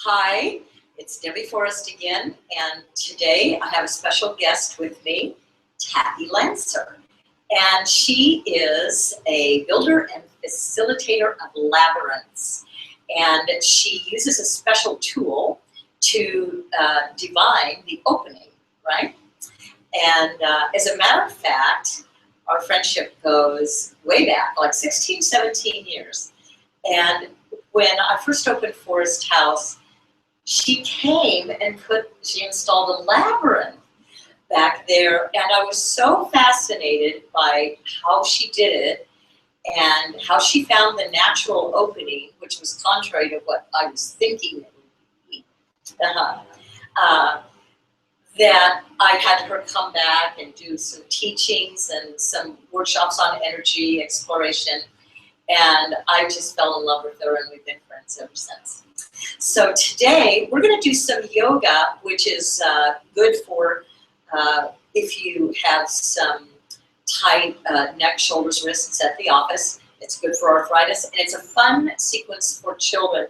Hi, it's Debbie Forrest again, and today I have a special guest with me, Taffy Lanser. And she is a builder and facilitator of labyrinths. And she uses a special tool to divine the opening, right? And as a matter of fact, our friendship goes way back, like 16, 17 years. And when I first opened Forest House, she came and she installed a labyrinth back there, and I was so fascinated by how she did it and how she found the natural opening, which was contrary to what I was thinking it would be. That I had her come back and do some teachings and some workshops on energy exploration, and I just fell in love with her, and we've been friends ever since. So today we're going to do some yoga, which is good for if you have some tight neck, shoulders, wrists at the office. It's good for arthritis, and it's a fun sequence for children.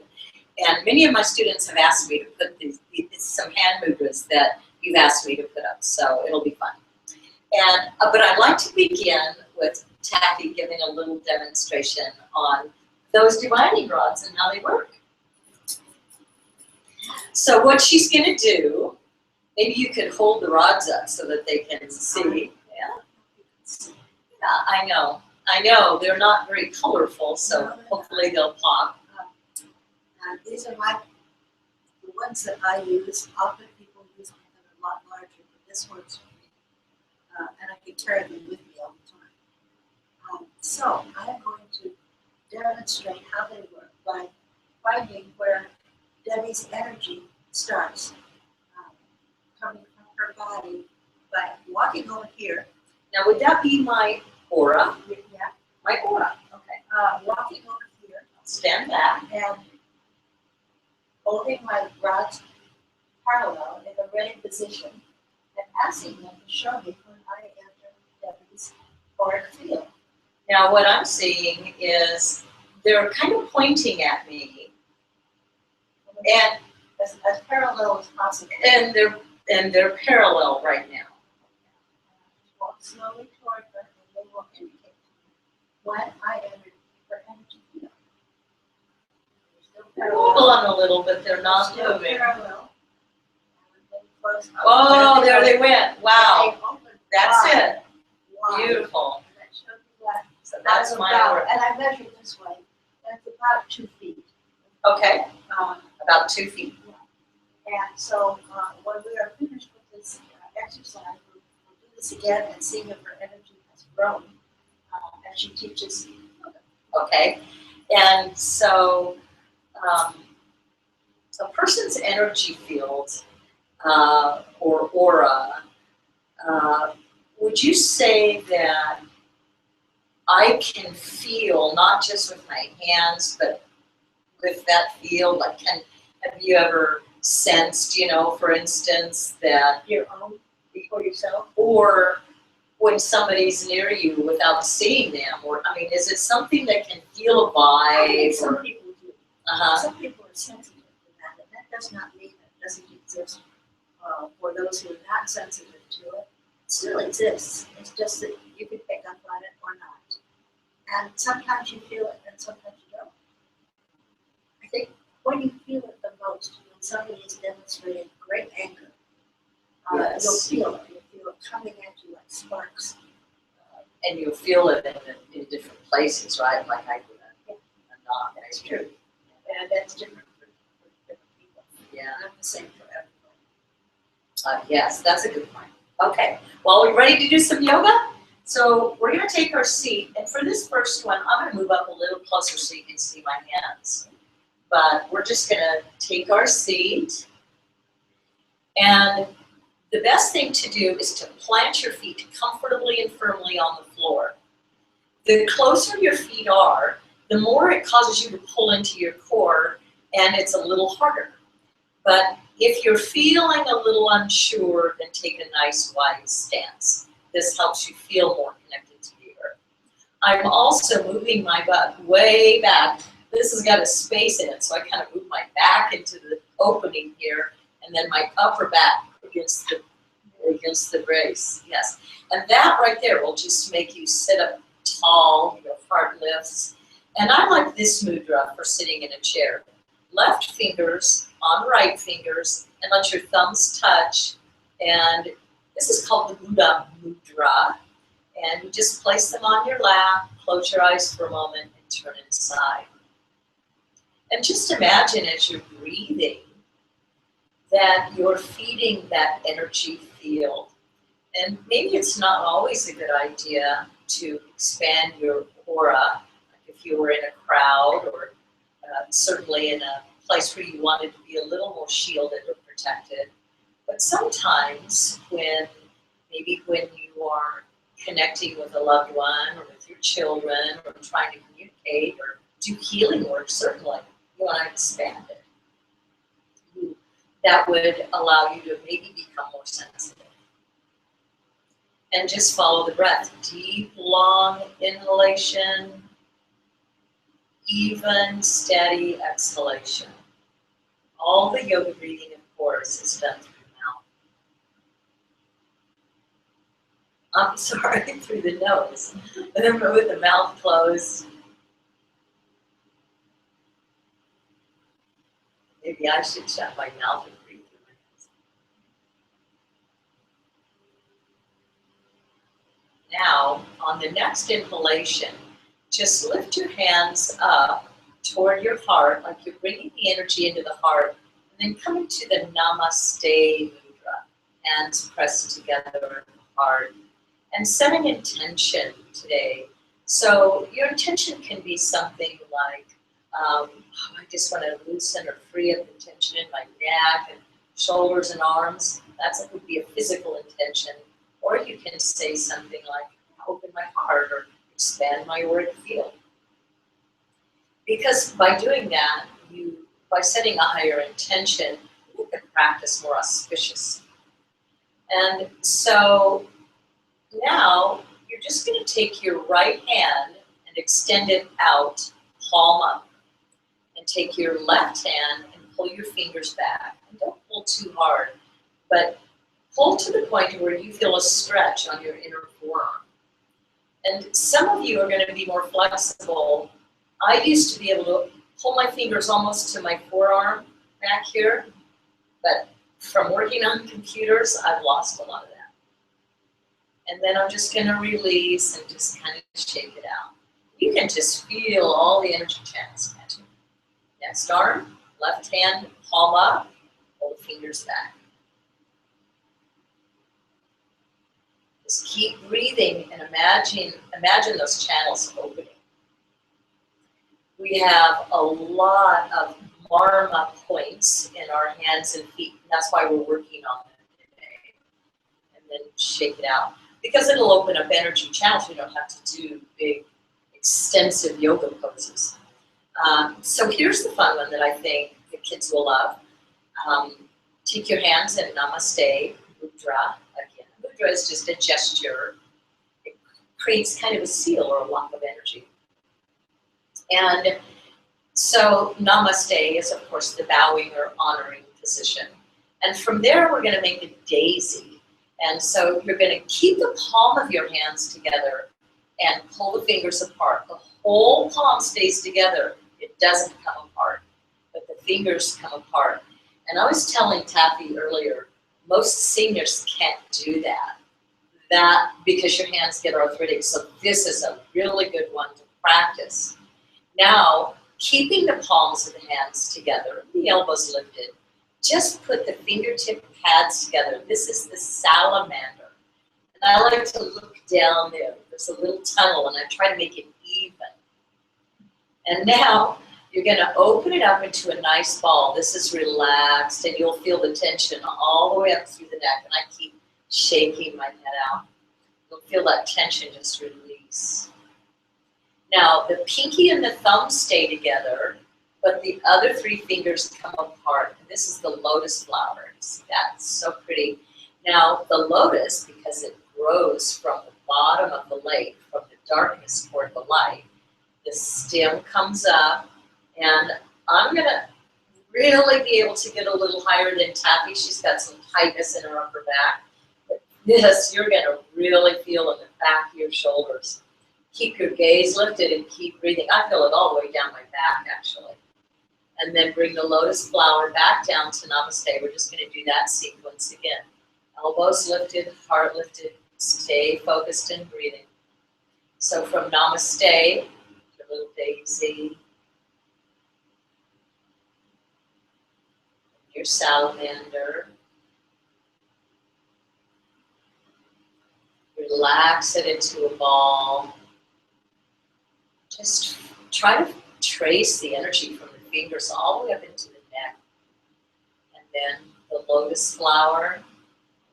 And many of my students have asked me to put some hand movements that you've asked me to put up, so it'll be fun. And but I'd like to begin with Taffy giving a little demonstration on those divining rods and how they work. So what she's going to do, maybe you could hold the rods up so that they can see. Yeah, I know. They're not very colorful, so hopefully they'll pop. These are the ones that I use. Often people use them that are a lot larger, but this works for me. And I can carry them with me all the time. So I'm going to demonstrate how they work by finding where Debbie's energy starts coming from her body by walking over here. Now, would that be my aura? Yeah. My aura. Okay. Walking over here. Stand back. And holding my rods parallel in a ready position and asking them to show me when I enter Debbie's auric field. Now, what I'm seeing is they're kind of pointing at me. And as parallel as possible. And they're parallel right now. Walk slowly toward her, and they will indicate when I enter her energy field. They're wobbling a little, but they're not still moving. Parallel. Oh, there they went. Wow. That's wide. it. Beautiful. So That's that's my about, aura. and I measured this way. That's about 2 feet. Okay. About 2 feet. And so when we are finished with this exercise, we'll do this again and see if her energy has grown as she teaches. Okay. And so a person's energy field or aura, would you say that I can feel, not just with my hands, but with that field? Like, have you ever sensed, for instance, that Your own, before yourself? Or when somebody's near you without seeing them, or, I mean, is it something that can feel a vibe? Some people do. Some people are sensitive to that, and that does not mean it doesn't exist for those who are not sensitive to it. It still exists. It's just that you can pick up on it or not. And sometimes you feel it, and sometimes you don't. I think when you feel it the most, when somebody is demonstrating great anger, Yes. you'll feel it. You'll feel it coming at you like sparks. And you'll feel it in different places, right? Like I do that. Yeah. That's true. And that's different for different people. Yeah. Not the same for everybody. Yes, that's a good point. Okay. Well, are we ready to do some yoga? So we're going to take our seat. And for this first one, I'm going to move up a little closer so you can see my hands. But we're just going to take our seat. And the best thing to do is to plant your feet comfortably and firmly on the floor. The closer your feet are, the more it causes you to pull into your core, and it's a little harder. But if you're feeling a little unsure, then take a nice wide stance. This helps you feel more connected to the earth. I'm also moving my butt way back. This has got a space in it, so I kind of move my back into the opening here, and then my upper back against the brace. Yes, and that right there will just make you sit up tall. Your heart lifts. And I like this mudra for sitting in a chair. Left fingers on right fingers, and let your thumbs touch. And this is called the Buddha mudra. And you just place them on your lap, close your eyes for a moment, and turn inside. And just imagine as you're breathing that you're feeding that energy field. And maybe it's not always a good idea to expand your aura, like if you were in a crowd or certainly in a place where you wanted to be a little more shielded or protected. But sometimes when you are connecting with a loved one or with your children or trying to communicate or do healing work, certainly you want to expand it. That would allow you to maybe become more sensitive. And just follow the breath. Deep, long inhalation, even, steady exhalation. All the yoga breathing, of course, is done through the mouth. I'm sorry, through the nose. And then with the mouth closed. Maybe I should shut my mouth and breathe through my nose. Now, on the next inhalation, just lift your hands up toward your heart, like you're bringing the energy into the heart, and then coming to the Namaste mudra, hands pressed together in the heart, and setting intention today. So your intention can be something like, I just want to loosen or free up the tension in my neck and shoulders and arms. That would be a physical intention. Or you can say something like, open my heart or expand my auric field. Because by doing that, by setting a higher intention, you make the practice more auspicious. And so now you're just going to take your right hand and extend it out, palm up. And take your left hand and pull your fingers back. And don't pull too hard, but pull to the point where you feel a stretch on your inner forearm. And some of you are going to be more flexible. I used to be able to pull my fingers almost to my forearm back here, but from working on computers, I've lost a lot of that. And then I'm just going to release and just kind of shake it out. You can just feel all the energy channels catching. Next arm, left hand, palm up, pull the fingers back. Just keep breathing and imagine those channels opening. We have a lot of marma points in our hands and feet. And that's why we're working on them today. And then shake it out. Because it'll open up energy channels, we don't have to do big, extensive yoga poses. So here's the fun one that I think the kids will love. Take your hands in Namaste mudra. Again, mudra is just a gesture. It creates kind of a seal or a lock of energy. And so Namaste is, of course, the bowing or honoring position. And from there, we're going to make a daisy. And so you're going to keep the palm of your hands together and pull the fingers apart. The whole palm stays together. It doesn't come apart, but the fingers come apart. And I was telling Taffy earlier, most seniors can't do that because your hands get arthritic. So this is a really good one to practice. Now, keeping the palms of the hands together, the elbows lifted, just put the fingertip pads together. This is the salamander. And I like to look down there. There's a little tunnel, and I try to make it even. And now you're going to open it up into a nice ball. This is relaxed, and you'll feel the tension all the way up through the neck. And I keep shaking my head out. You'll feel that tension just release. Now, the pinky and the thumb stay together, but the other three fingers come apart. And this is the lotus flowers. That's so pretty. Now, the lotus, because it grows from the bottom of the lake, from the darkness toward the light, the stem comes up, and I'm going to really be able to get a little higher than Taffy. She's got some tightness in her upper back. But this, you're gonna really feel in the back of your shoulders. Keep your gaze lifted and keep breathing. I feel it all the way down my back, actually. And then bring the lotus flower back down to Namaste. We're just gonna do that sequence again. Elbows lifted, heart lifted, stay focused and breathing. So from Namaste, your little daisy, your salamander, relax it into a ball. Just try to trace the energy from the fingers all the way up into the neck. And then the lotus flower,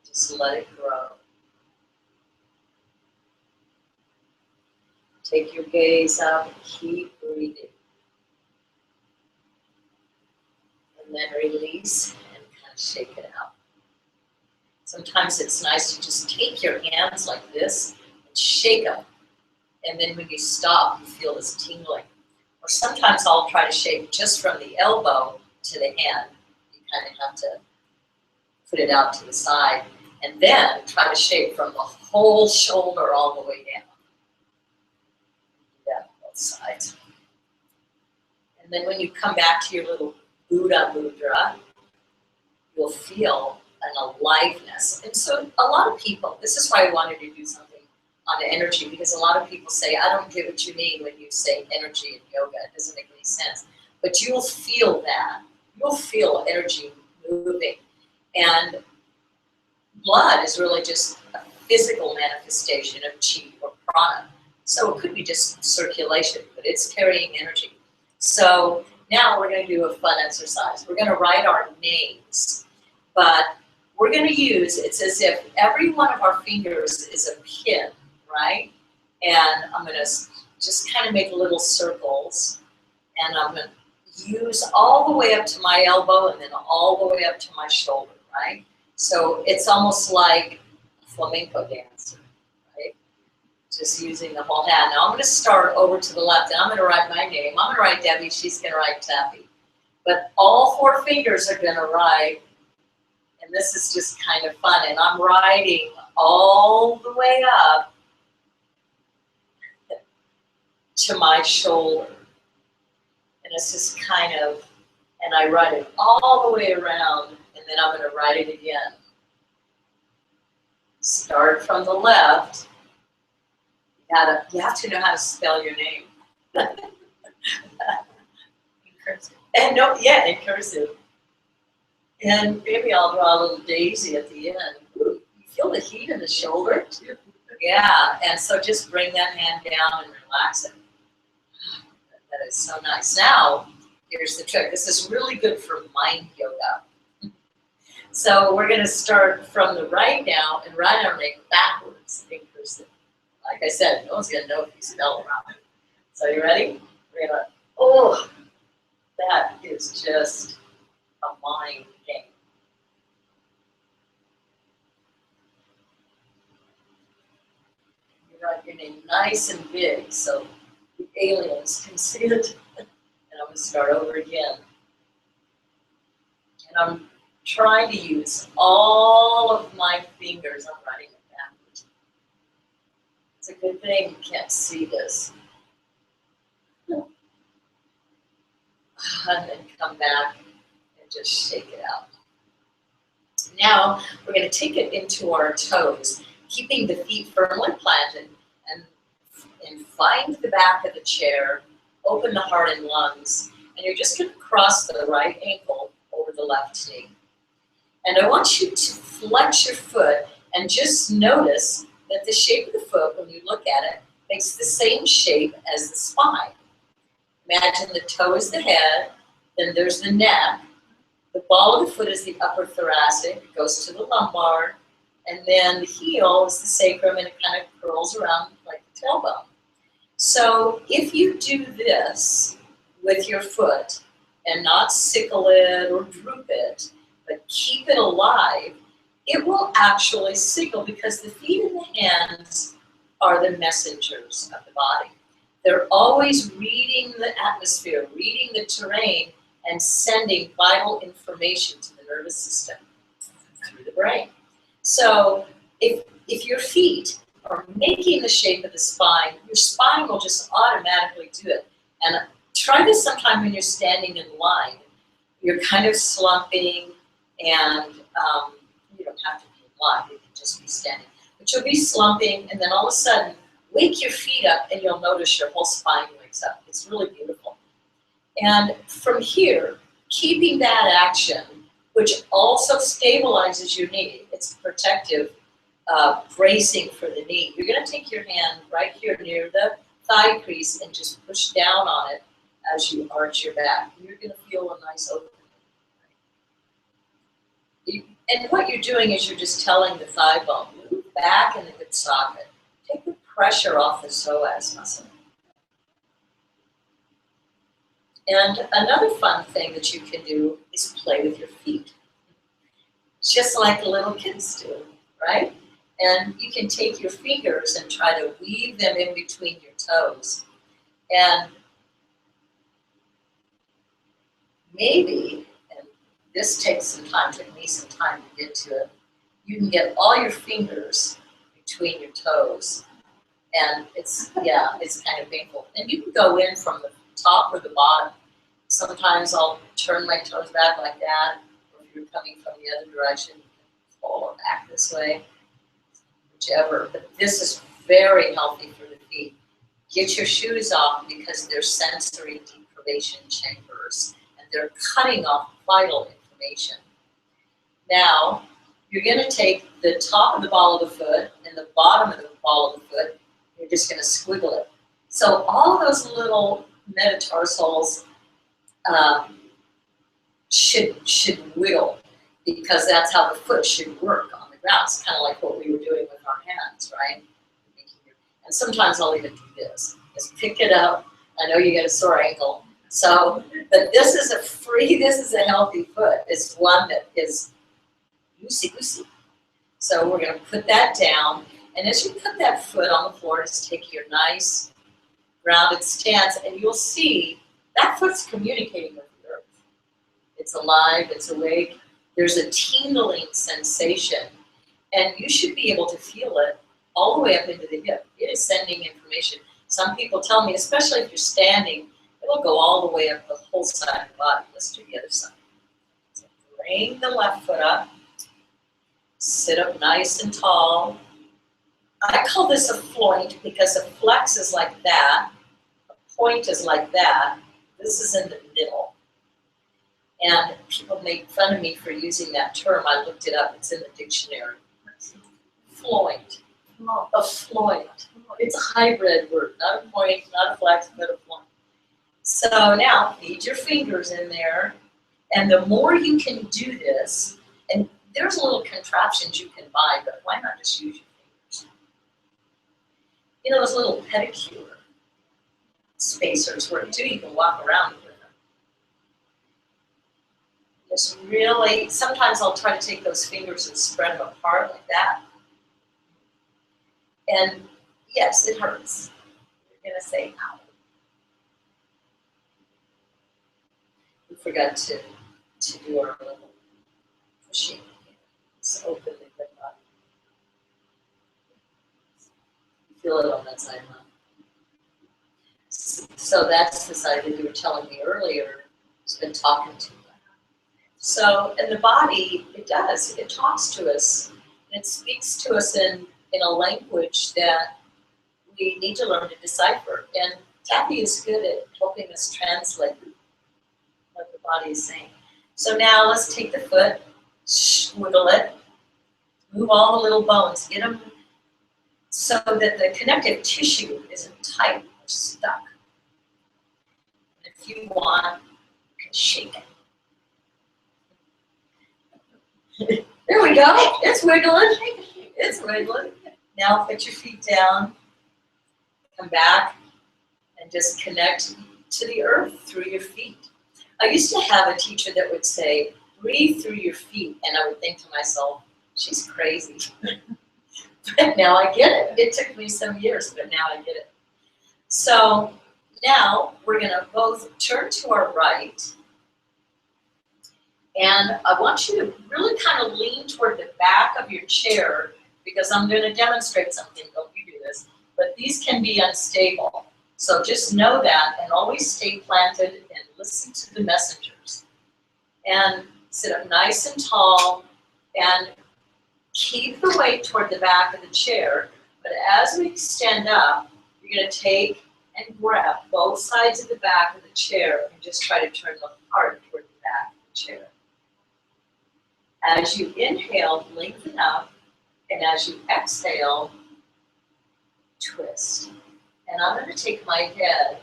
just let it grow. Take your gaze up, keep breathing. And then release and kind of shake it out. Sometimes it's nice to just take your hands like this and shake them. And then when you stop, you feel this tingling. Or sometimes I'll try to shake just from the elbow to the hand. You kind of have to put it out to the side. And then try to shake from the whole shoulder all the way down. Yeah, both sides. And then when you come back to your little Buddha mudra, you'll feel an aliveness. And so a lot of people, this is why I wanted to do something on the energy, because a lot of people say, I don't get what you mean when you say energy in yoga. It doesn't make any sense. But you'll feel that. You'll feel energy moving. And blood is really just a physical manifestation of chi or prana. So it could be just circulation, but it's carrying energy. So now we're going to do a fun exercise. We're going to write our names, but we're going to use, it's as if every one of our fingers is a pin, right? And I'm going to just kind of make little circles, and I'm going to use all the way up to my elbow and then all the way up to my shoulder, right? So it's almost like a flamenco dancer, right? Just using the whole hand. Now I'm going to start over to the left, and I'm going to write my name. I'm going to write Debbie, she's going to write Taffy. But all four fingers are going to write, and this is just kind of fun, and I'm writing all the way up to my shoulder. And it's just kind of, and I write it all the way around, and then I'm going to write it again. Start from the left. You have to know how to spell your name. In cursive. And no, yeah, in cursive. And maybe I'll draw a little daisy at the end. Ooh, you feel the heat in the shoulder too. Yeah, and so just bring that hand down and relax it. That is so nice. Now, here's the trick. This is really good for mind yoga. So we're going to start from the right now and write our name backwards in cursive. Like I said, no one's going to know if you spell it wrong. So you ready? We're going to, oh, that is just a mind game. You write your name nice and big so the aliens can see it. And I'm going to start over again. And I'm trying to use all of my fingers. I'm writing it backwards. It's a good thing you can't see this. And then come back and just shake it out. Now we're going to take it into our toes, keeping the feet firmly planted, and find the back of the chair, open the heart and lungs, and you're just going to cross the right ankle over the left knee. And I want you to flex your foot and just notice that the shape of the foot, when you look at it, makes the same shape as the spine. Imagine the toe is the head, then there's the neck, the ball of the foot is the upper thoracic, it goes to the lumbar, and then the heel is the sacrum, and it kind of curls around like the tailbone. So if you do this with your foot and not sickle it or droop it, but keep it alive, it will actually sickle, because the feet and the hands are the messengers of the body. They're always reading the atmosphere, reading the terrain, and sending vital information to the nervous system through the brain. So if your feet are making the shape of the spine, your spine will just automatically do it. And try this sometime when you're standing in line. You're kind of slumping, and you don't have to be in line, you can just be standing. But you'll be slumping, and then all of a sudden, wake your feet up, and you'll notice your whole spine wakes up. It's really beautiful. And from here, keeping that action, which also stabilizes your knee, it's protective, bracing for the knee. You're going to take your hand right here near the thigh crease and just push down on it as you arch your back. You're going to feel a nice opening. And what you're doing is you're just telling the thigh bone, move back in the hip socket. Take the pressure off the psoas muscle. And another fun thing that you can do is play with your feet. Just like little kids do, right? And you can take your fingers and try to weave them in between your toes. And maybe, and this takes some time, took me some time to get to it, you can get all your fingers between your toes. And it's, yeah, it's kind of painful. And you can go in from the top or the bottom. Sometimes I'll turn my toes back like that, or if you're coming from the other direction, you can pull it back this way, whichever. But this is very healthy for the feet. Get your shoes off because they're sensory deprivation chambers, and they're cutting off vital information. Now, you're going to take the top of the ball of the foot and the bottom of the ball of the foot. You're just going to squiggle it. So all those little metatarsals should wiggle, because that's how the foot should work on the ground. It's kind of like what we were doing with our hands, right? And sometimes I'll even do this. Just pick it up. I know you get a sore ankle. So, but this is this is a healthy foot. It's one that is loosey-goosey. So we're going to put that down. And as you put that foot on the floor, just take your nice grounded stance, and you'll see that foot's communicating with the earth. It's alive, it's awake. There's a tingling sensation, and you should be able to feel it all the way up into the hip. It is sending information. Some people tell me, especially if you're standing, it'll go all the way up the whole side of the body. Let's do the other side. So bring the left foot up. Sit up nice and tall. I call this a floint because a flex is like that. A point is like that. This is in the middle. And people make fun of me for using that term. I looked it up. It's in the dictionary. Floint. A floint. It's a hybrid word. Not a point, not a flex, but a floint. So now, feed your fingers in there. And the more you can do this, and there's little contraptions you can buy, but why not just use your fingers? You know those little pedicure spacers where too you can walk around with them. Just really, sometimes I'll try to take those fingers and spread them apart like that. And yes, it hurts. You're going to say, ow. We forgot to do our little pushing. Just open the hip up. Feel it on that side, huh? So that's the side that you were telling me earlier. It's been talking to you. So, and the body, it does. It talks to us. It speaks to us in a language that we need to learn to decipher. And Taffy is good at helping us translate what the body is saying. So now let's take the foot, wiggle it, move all the little bones, get them so that the connective tissue isn't tight or stuck. And if you want, you can shake it. There we go. It's wiggling. It's wiggling. Now put your feet down. Come back and just connect to the earth through your feet. I used to have a teacher that would say, breathe through your feet. And I would think to myself, she's crazy. But now I get it. It took me some years, but now I get it. So now we're going to both turn to our right And I want you to really kind of lean toward the back of your chair because I'm going to demonstrate something. Don't you do this. But these can be unstable. So just know that and always stay planted and listen to the messengers. And sit up nice and tall and keep the weight toward the back of the chair. But as we stand up, you're going to take and grab both sides of the back of the chair and just try to turn the heart toward the back of the chair. As you inhale, lengthen up, and as you exhale, twist. And I'm going to take my head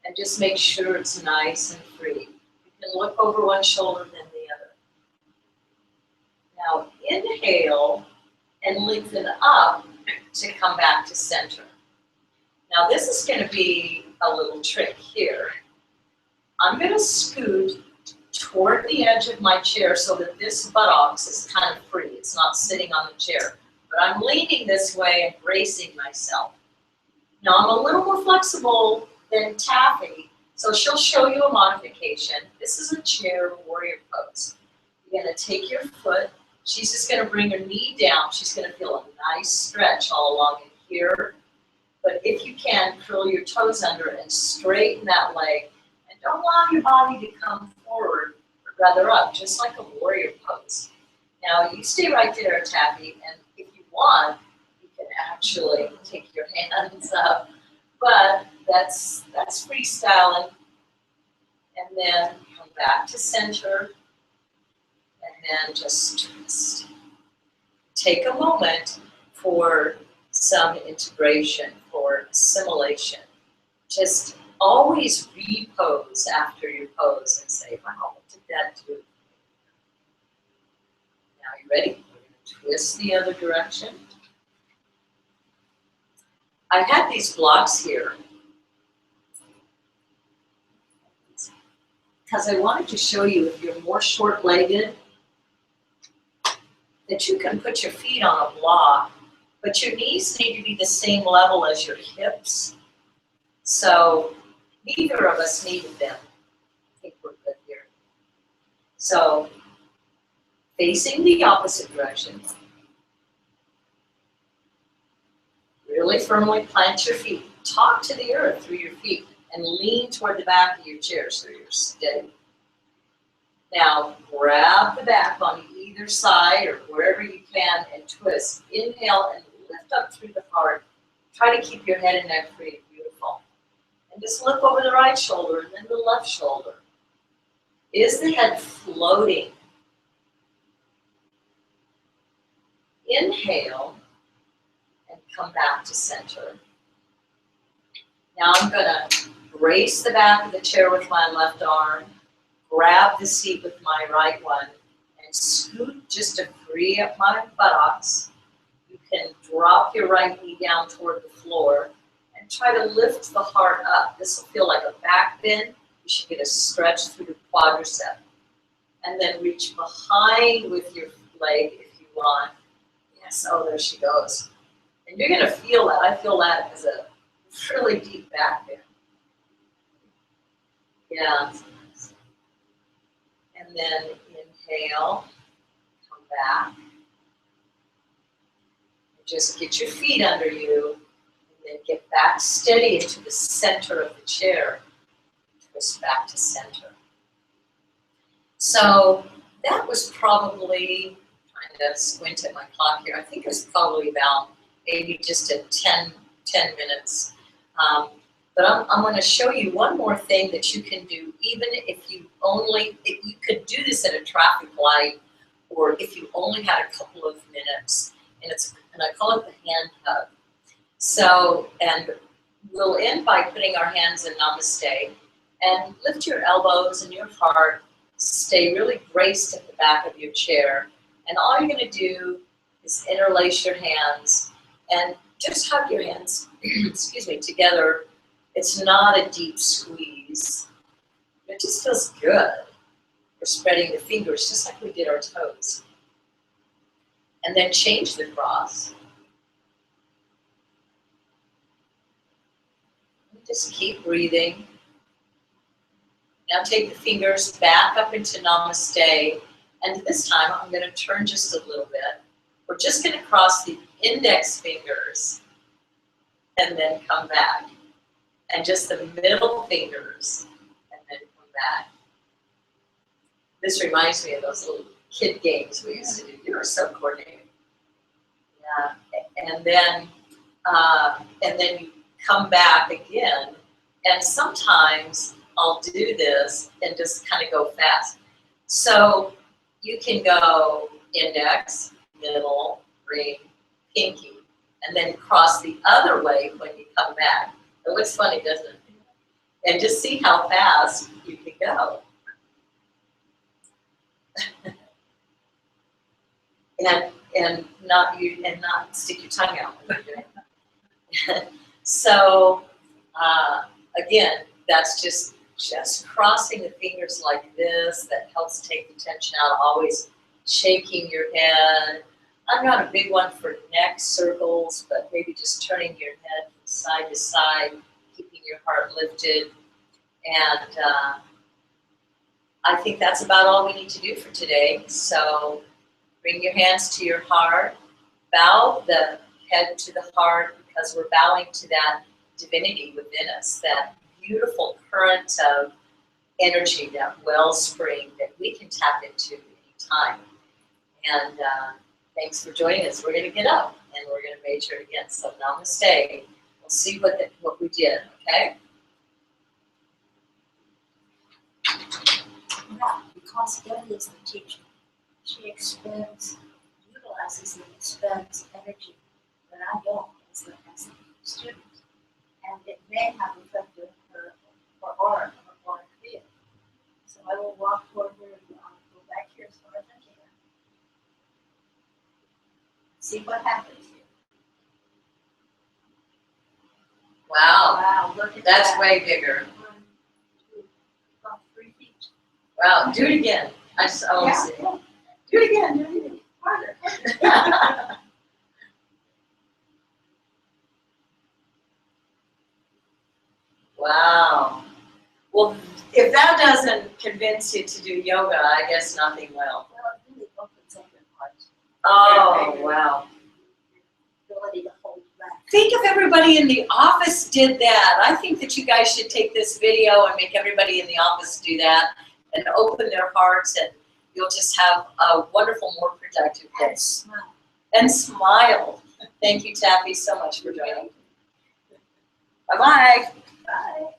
and just make sure it's nice and free. You can look over one shoulder then the other. Now inhale and lengthen up to come back to center. Now this is going to be a little trick here. I'm going to scoot toward the edge of my chair so that this buttocks is kind of free. It's not sitting on the chair. But I'm leaning this way and bracing myself. Now I'm a little more flexible than Taffy, so she'll show you a modification. This is a chair warrior pose. You're going to take your foot. She's just going to bring her knee down. She's going to feel a nice stretch all along in here. But if you can, curl your toes under and straighten that leg. And don't allow your body to come forward, but rather up, just like a warrior pose. Now you stay right there, Taffy, and if you want, you can actually take your hands up. But that's freestyling. And then come back to center. And then just twist. Take a moment for some integration, for assimilation. Just always repose after your pose and say, wow, what did that do? Now you ready? We're going to twist the other direction. I had these blocks here because I wanted to show you if you're more short-legged, that you can put your feet on a block, but your knees need to be the same level as your hips. So neither of us needed them. I think we're good here. So facing the opposite direction. Really firmly plant your feet. Talk to the earth through your feet and lean toward the back of your chair so you're steady. Now grab the back on either side or wherever you can and twist. Inhale and lift up through the heart. Try to keep your head and neck free. Beautiful. And just look over the right shoulder and then the left shoulder. Is the head floating? Inhale and come back to center. Now I'm going to brace the back of the chair with my left arm, grab the seat with my right one, and scoot just to free up my buttocks. You can drop your right knee down toward the floor and try to lift the heart up. This will feel like a back bend. You should get a stretch through the quadricep. And then reach behind with your leg if you want. Yes, oh, there she goes. And you're going to feel that. I feel that as a really deep back bend. Yeah. And then inhale, come back. Just get your feet under you, and then get back steady into the center of the chair. Twist back to center. So that was probably, trying to squint at my clock here, I think it was probably about maybe just a 10 minutes. But I'm going to show you one more thing that you can do, even if you could do this at a traffic light, or if you only had a couple of minutes, and I call it the hand hug. So, and we'll end by putting our hands in Namaste, and lift your elbows and your heart, stay really braced at the back of your chair, and all you're going to do is interlace your hands, and just hug your hands, excuse me, together. It's not a deep squeeze. It just feels good. We're spreading the fingers just like we did our toes. And then change the cross. Just keep breathing. Now take the fingers back up into Namaste, and this time I'm going to turn just a little bit. We're just going to cross the index fingers and then come back. And just the middle fingers and then come back. This reminds me of those little kid games we used to do. You were so coordinated. Yeah. And then you come back again. And sometimes I'll do this and just kind of go fast. So you can go index, middle, ring, pinky, and then cross the other way when you come back. It looks funny, doesn't it? And just see how fast you can go. and not stick your tongue out when you're doing it. So again, that's just crossing the fingers like this. That helps take the tension out. Always shaking your head. I'm not a big one for neck circles, but maybe just turning your head from side to side, keeping your heart lifted. And I think that's about all we need to do for today. So bring your hands to your heart, bow the head to the heart, because we're bowing to that divinity within us, that beautiful current of energy, that wellspring that we can tap into any time. And thanks for joining us. We're going to get up and we're going to measure it again. So namaste. We'll see what we did, okay? Yeah, because Debbie is the teacher. She utilizes and expends energy, but I don't as a student. And it may have affected her aura or field. So I will walk toward her and go back here as far as I can. See what happens here. Wow. Wow, look at That's that. way bigger. 1, 2, about 3 feet. Wow, do it again. I want to see. Do it again. Do it again. Harder. Wow. Well, if that doesn't convince you to do yoga, I guess nothing will. Well, it really opens up your heart. Oh, wow. Ability to hold back. Think if everybody in the office did that. I think that you guys should take this video and make everybody in the office do that and open their hearts, and you'll just have a wonderful, more productive day. And smile. And smile. Thank you, Taffy, so much for joining. Bye-bye. Bye.